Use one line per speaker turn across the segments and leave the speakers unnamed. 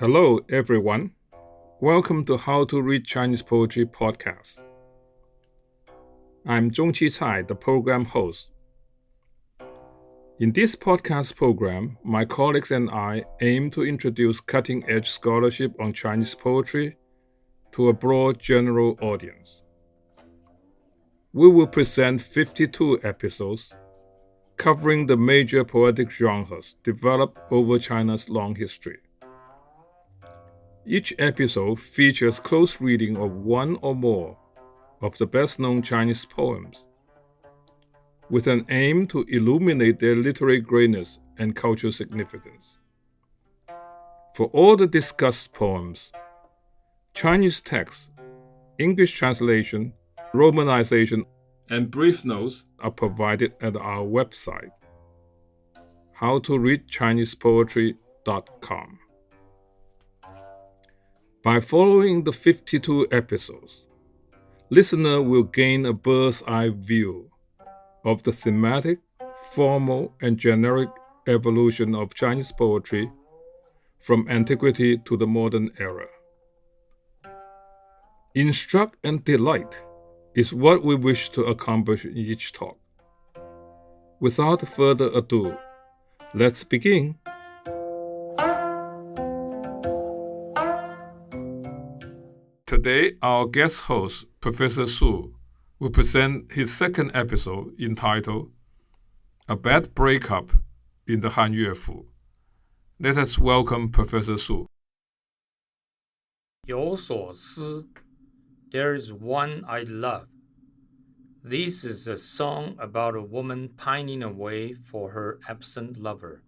Hello, everyone. Welcome to How to Read Chinese Poetry podcast. I'm Zong-qi, the program host. In this podcast program, my colleagues and I aim to introduce cutting-edge scholarship on Chinese poetry to a broad general audience. We will present 52 episodes covering the major poetic genres developed over China's long history. Each episode features close reading of one or more of the best-known Chinese poems, with an aim to illuminate their literary greatness and cultural significance. For all the discussed poems, Chinese text, English translation, romanization, and brief notes are provided at our website, howtoreadchinesepoetry.com. By following the 52 episodes, listener will gain a bird's-eye view of the thematic, formal, and generic evolution of Chinese poetry from antiquity to the modern era. Instruct and delight is what we wish to accomplish in each talk. Without further ado, let's begin. Today, our guest host, Professor Su, will present his second episode entitled A Bad Breakup in the Han Yuefu. Let us welcome Professor Su.
有所思 There is one I love. This is a song about a woman pining away for her absent lover.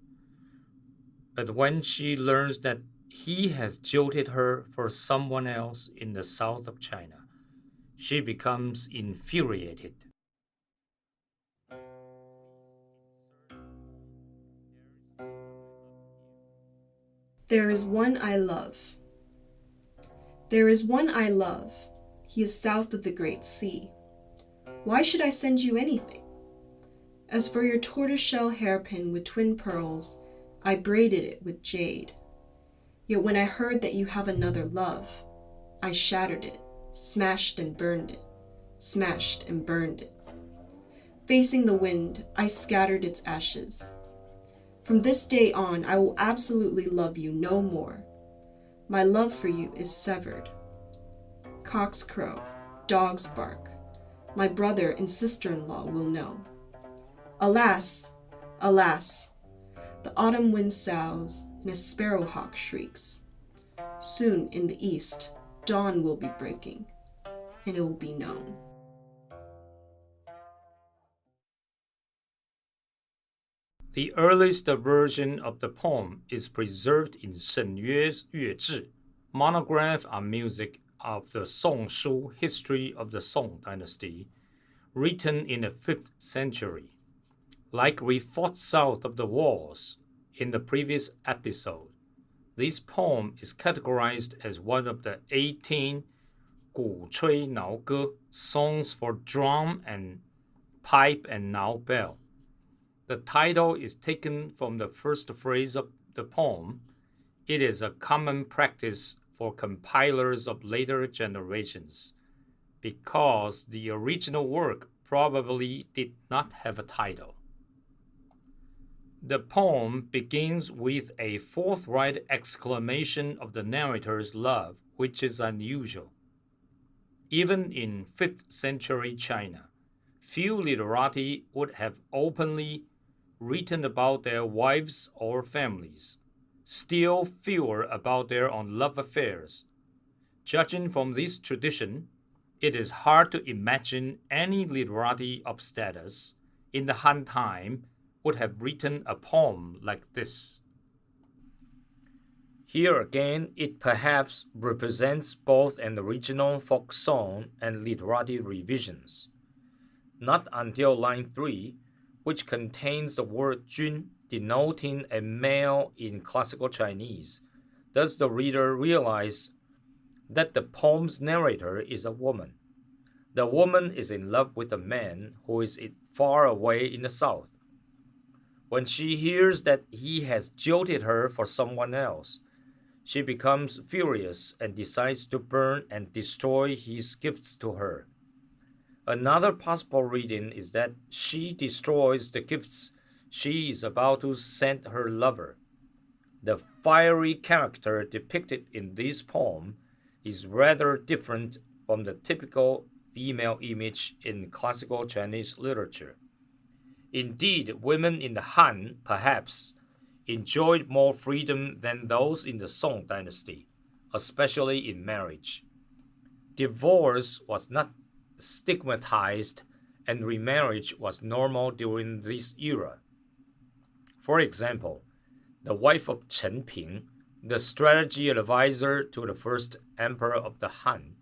But when she learns that he has jilted her for someone else in the south of China, she becomes infuriated.
There is one I love. There is one I love. He is south of the Great Sea. Why should I send you anything? As for your tortoiseshell hairpin with twin pearls, I braided it with jade. Yet when I heard that you have another love, I shattered it, smashed and burned it, smashed and burned it. Facing the wind, I scattered its ashes. From this day on, I will absolutely love you no more. My love for you is severed. Cocks crow, dogs bark. My brother and sister-in-law will know. Alas, alas, the autumn wind soughs and a sparrowhawk shrieks. Soon in the east, dawn will be breaking, and it will be known.
The earliest version of the poem is preserved in Shen Yue's Yuezhi, monograph on music of the Song-shu history of the Song dynasty, written in the 5th century. Like we fought south of the walls in the previous episode, this poem is categorized as one of the 18 gu cui nao ge songs for drum and pipe and nao bell. The title is taken from the first phrase of the poem. It is a common practice for compilers of later generations, because the original work probably did not have a title. The poem begins with a forthright exclamation of the narrator's love, which is unusual. Even in 5th century China, few literati would have openly written about their wives or families, still fewer about their own love affairs. Judging from this tradition, it is hard to imagine any literati of status in the Han time would have written a poem like this. Here again, it perhaps represents both an original folk song and literati revisions. Not until line 3, which contains the word Jun denoting a male in classical Chinese, does the reader realize that the poem's narrator is a woman. The woman is in love with a man who is far away in the south. When she hears that he has jilted her for someone else, She becomes furious and decides to burn and destroy his gifts to her. Another possible reading is that she destroys the gifts she is about to send her lover. The fiery character depicted in this poem is rather different from the typical female image in classical Chinese literature. Indeed, women in the Han, perhaps, enjoyed more freedom than those in the Song dynasty, especially in marriage. Divorce was not stigmatized, and remarriage was normal during this era. For example, the wife of Chen Ping, the strategy advisor to the first emperor of the Han,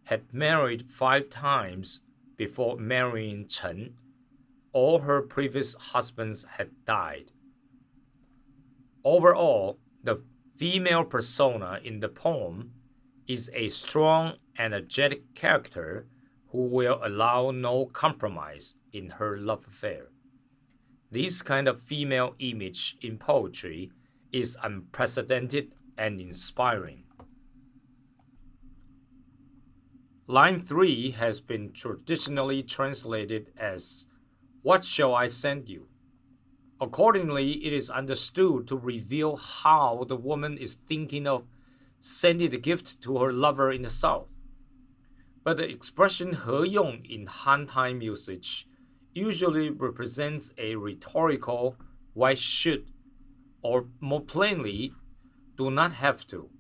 had married 5 times before marrying Chen. All her previous husbands had died. Overall, the female persona in the poem is a strong, energetic character who will allow no compromise in her love affair. This kind of female image in poetry is unprecedented and inspiring. Line 3 has been traditionally translated as, "What shall I send you?" Accordingly, it is understood to reveal how the woman is thinking of sending the gift to her lover in the south. But the expression 何用 in Han time usage usually represents a rhetorical "why should," or more plainly, "do not have to."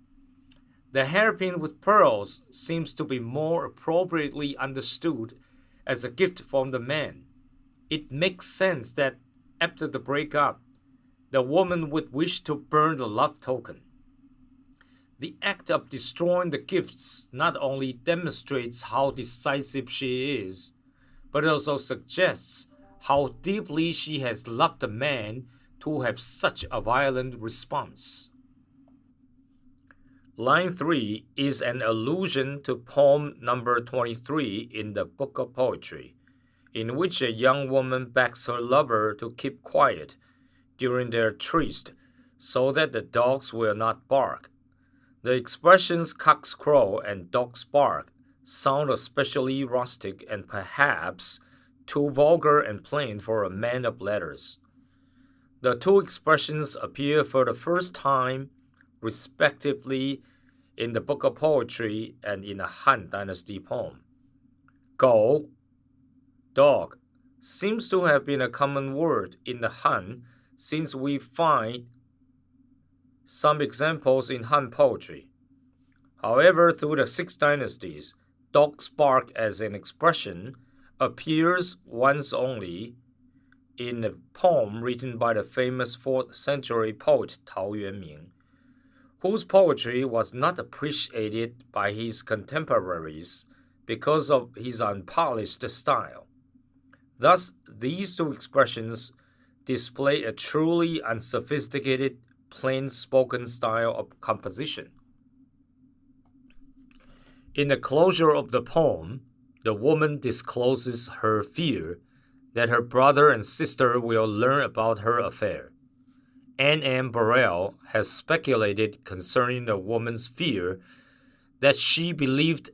The hairpin with pearls seems to be more appropriately understood as a gift from the man. It makes sense that after the breakup, the woman would wish to burn the love token. The act of destroying the gifts not only demonstrates how decisive she is, but also suggests how deeply she has loved the man to have such a violent response. Line 3 is an allusion to poem number 23 in the Book of Poetry, in which a young woman begs her lover to keep quiet during their tryst so that the dogs will not bark. The expressions cocks crow and dogs bark sound especially rustic and perhaps too vulgar and plain for a man of letters. The two expressions appear for the first time, respectively, in the Book of Poetry and in a Han Dynasty poem. Gou, dog, seems to have been a common word in the Han, since we find some examples in Han poetry. However, through the 6 dynasties, dog's bark as an expression appears once only in a poem written by the famous 4th century poet Tao Yuanming, whose poetry was not appreciated by his contemporaries because of his unpolished style. Thus, these two expressions display a truly unsophisticated, plain-spoken style of composition. In the closure of the poem, the woman discloses her fear that her brother and sister will learn about her affair. Anne Burrell has speculated concerning the woman's fear that she believed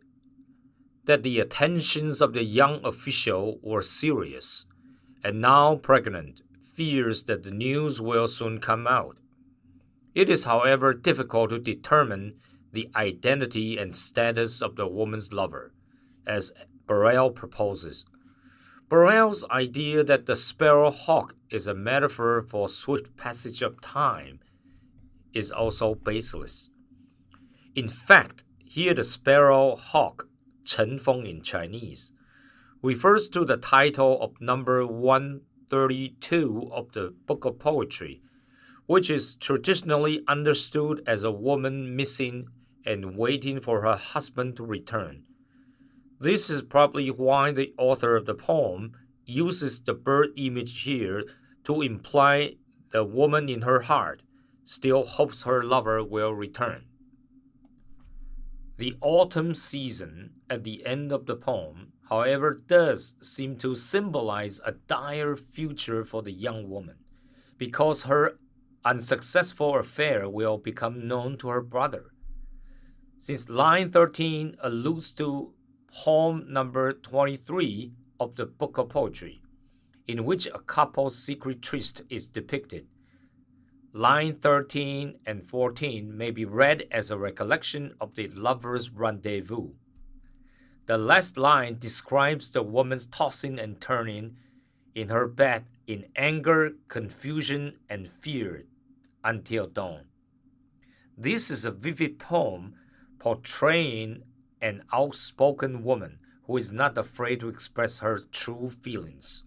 that the attentions of the young official were serious, and now pregnant, fears that the news will soon come out. It is, however, difficult to determine the identity and status of the woman's lover, as Burrell proposes. Burrell's idea that the sparrow hawk is a metaphor for swift passage of time is also baseless. In fact, here the sparrow hawk, 晨风 in Chinese, refers to the title of number 132 of the Book of Poetry, which is traditionally understood as a woman missing and waiting for her husband to return. This is probably why the author of the poem uses the bird image here to imply the woman in her heart still hopes her lover will return. The autumn season at the end of the poem, however, does seem to symbolize a dire future for the young woman, because her unsuccessful affair will become known to her brother. Since line 13 alludes to poem number 23 of the Book of Poetry, in which a couple's secret tryst is depicted, line 13 and 14 may be read as a recollection of the lovers' rendezvous. The last line describes the woman's tossing and turning in her bed in anger, confusion, and fear until dawn. This is a vivid poem portraying an outspoken woman who is not afraid to express her true feelings.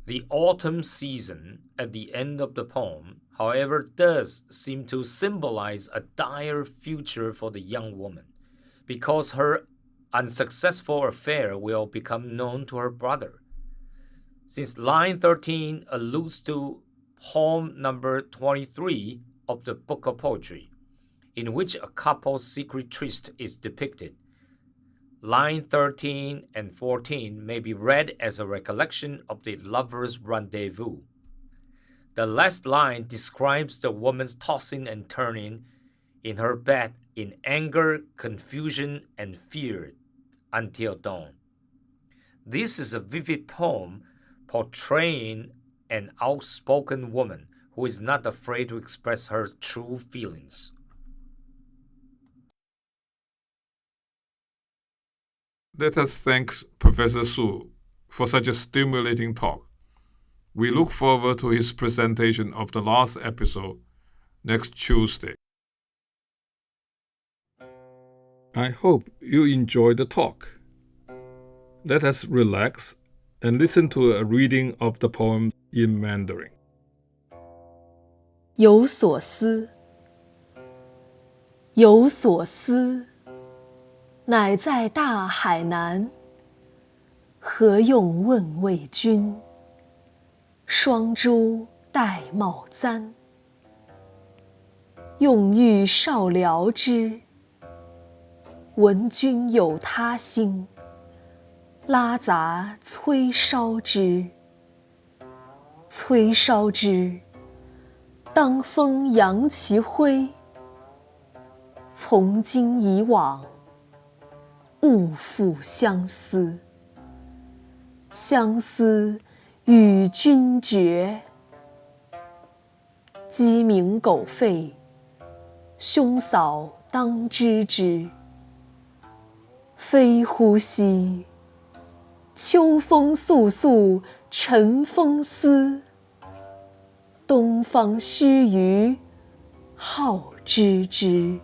The autumn season at the end of the poem, however, does seem to symbolize a dire future for the young woman, because her unsuccessful affair will become known to her brother. Since line 13 alludes to poem number 23 of the Book of Poetry, in which a couple's secret tryst is depicted, line 13 and 14 may be read as a recollection of the lovers' rendezvous. The last line describes the woman's tossing and turning in her bed in anger, confusion, and fear until dawn. This is a vivid poem portraying an outspoken woman who is not afraid to express her true feelings.
Let us thank Professor Su for such a stimulating talk. We look forward to his presentation of the last episode next Tuesday. I hope you enjoyed the talk. Let us relax and listen to a reading of the poem in Mandarin.
有所思，有所思，乃在大海南。何用问为君？双珠玳瑁簪。用欲少聊之，闻君有他心。拉杂催烧之，催烧之。当风扬其辉，从今以往，勿复相思。相思与君绝，鸡鸣狗吠，兄嫂当知之。非呼吸，秋风簌簌晨风思。东方须臾好知之。